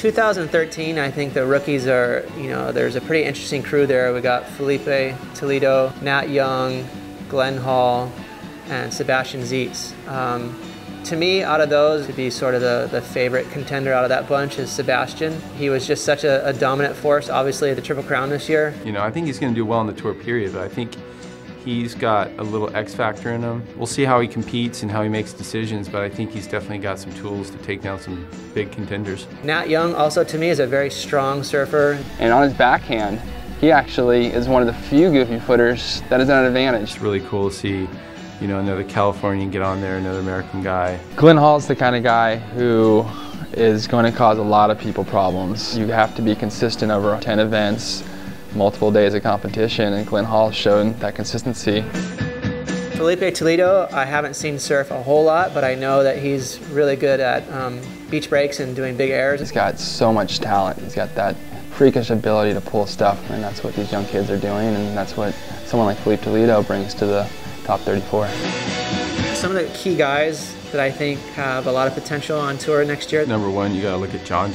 2013, I think the rookies are, there's a pretty interesting crew there. We got Philippe Toledo, Nat Young, Glenn Hall, and Sebastian Zietz. To me, out of those, to be sort of the favorite contender out of that bunch is Sebastian. He was just such a dominant force, obviously, at the Triple Crown this year. I think he's going to do well in the tour period, but I think he's got a little X factor in him. We'll see how he competes and how he makes decisions, but I think he's definitely got some tools to take down some big contenders. Nat Young also, to me, is a very strong surfer. And on his backhand, he actually is one of the few goofy footers that is at an advantage. It's really cool to see another Californian get on there, another American guy. Glenn Hall's the kind of guy who is going to cause a lot of people problems. You have to be consistent over 10 events, multiple days of competition, and Glenn Hall's shown that consistency. Philippe Toledo, I haven't seen surf a whole lot, but I know that he's really good at beach breaks and doing big airs. He's got so much talent. He's got that freakish ability to pull stuff, and that's what these young kids are doing, and that's what someone like Philippe Toledo brings to the top 34. Some of the key guys that I think have a lot of potential on tour next year. Number one, you gotta look at John,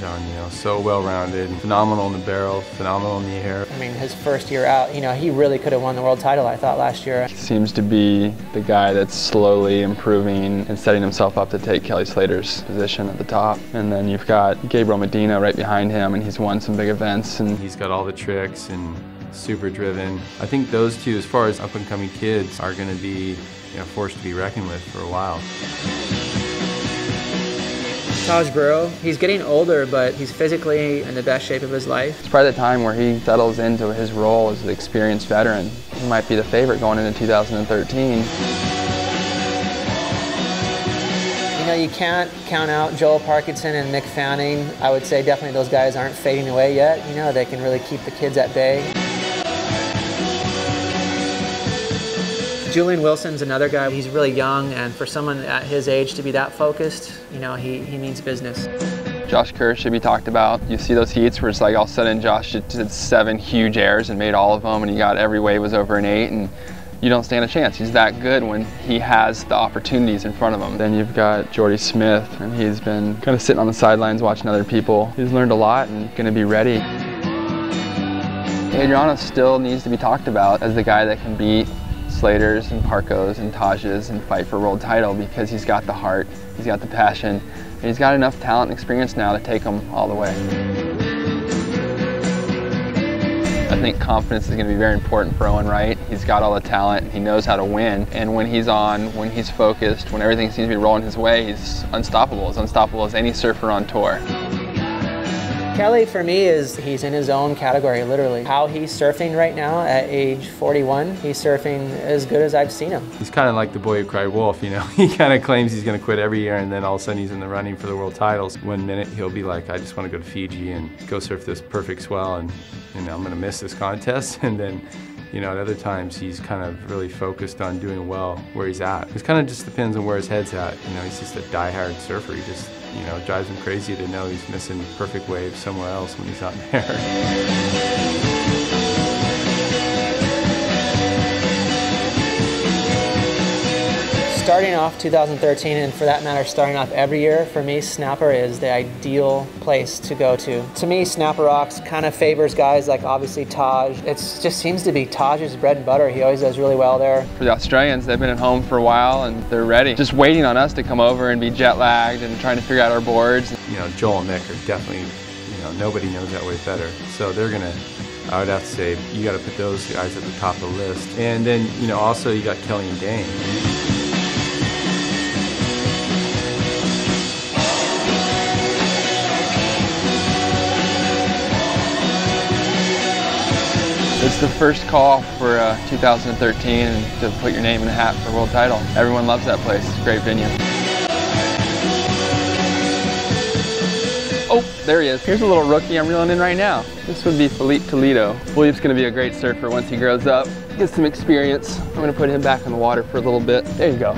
so well-rounded, phenomenal in the barrel, phenomenal in the air. I mean, his first year out, he really could have won the world title, I thought, last year. He seems to be the guy that's slowly improving and setting himself up to take Kelly Slater's position at the top. And then you've got Gabriel Medina right behind him, and he's won some big events. And he's got all the tricks and super driven. I think those two, as far as up-and-coming kids, are going to be forced to be reckoned with for a while. Taj Burrow, he's getting older, but he's physically in the best shape of his life. It's probably the time where he settles into his role as the experienced veteran. He might be the favorite going into 2013. You can't count out Joel Parkinson and Mick Fanning. I would say definitely those guys aren't fading away yet. They can really keep the kids at bay. Julian Wilson's another guy. He's really young, and for someone at his age to be that focused, he means business. Josh Kerr should be talked about. You see those heats where it's like all of a sudden Josh did 7 huge airs and made all of them, and he got every wave was over an 8, and you don't stand a chance. He's that good when he has the opportunities in front of him. Then you've got Jordy Smith, and he's been kind of sitting on the sidelines watching other people. He's learned a lot and going to be ready. Adriano still needs to be talked about as the guy that can beat Slaters and Parkos and Tajes and fight for a world title, because he's got the heart, he's got the passion, and he's got enough talent and experience now to take them all the way. I think confidence is going to be very important for Owen Wright. He's got all the talent, he knows how to win, and when he's on, when he's focused, when everything seems to be rolling his way, he's unstoppable, as unstoppable as any surfer on tour. Kelly, for me, he's in his own category, literally. How he's surfing right now at age 41, he's surfing as good as I've seen him. He's kind of like the boy who cried wolf, He kind of claims he's going to quit every year, and then all of a sudden he's in the running for the world titles. One minute he'll be like, I just want to go to Fiji and go surf this perfect swell, and I'm going to miss this contest. And then, at other times he's kind of really focused on doing well where he's at. It kind of just depends on where his head's at. He's just a die-hard surfer. He just, drives him crazy to know he's missing perfect waves somewhere else when he's out there. Starting off 2013, and for that matter starting off every year, for me Snapper is the ideal place to go to. To me, Snapper Rocks kind of favors guys like obviously Taj. It just seems to be Taj's bread and butter. He always does really well there. For the Australians, they've been at home for a while and they're ready. Just waiting on us to come over and be jet lagged and trying to figure out our boards. Joel and Mick are definitely, nobody knows that wave better. So they're gonna, I would have to say, you gotta put those guys at the top of the list. And then, also you got Kelly and Dane. It's the first call for 2013 and to put your name in the hat for a world title. Everyone loves that place. It's a great venue. Oh, there he is. Here's a little rookie I'm reeling in right now. This would be Philippe Toledo. Philippe's going to be a great surfer once he grows up, gets some experience. I'm going to put him back in the water for a little bit. There you go.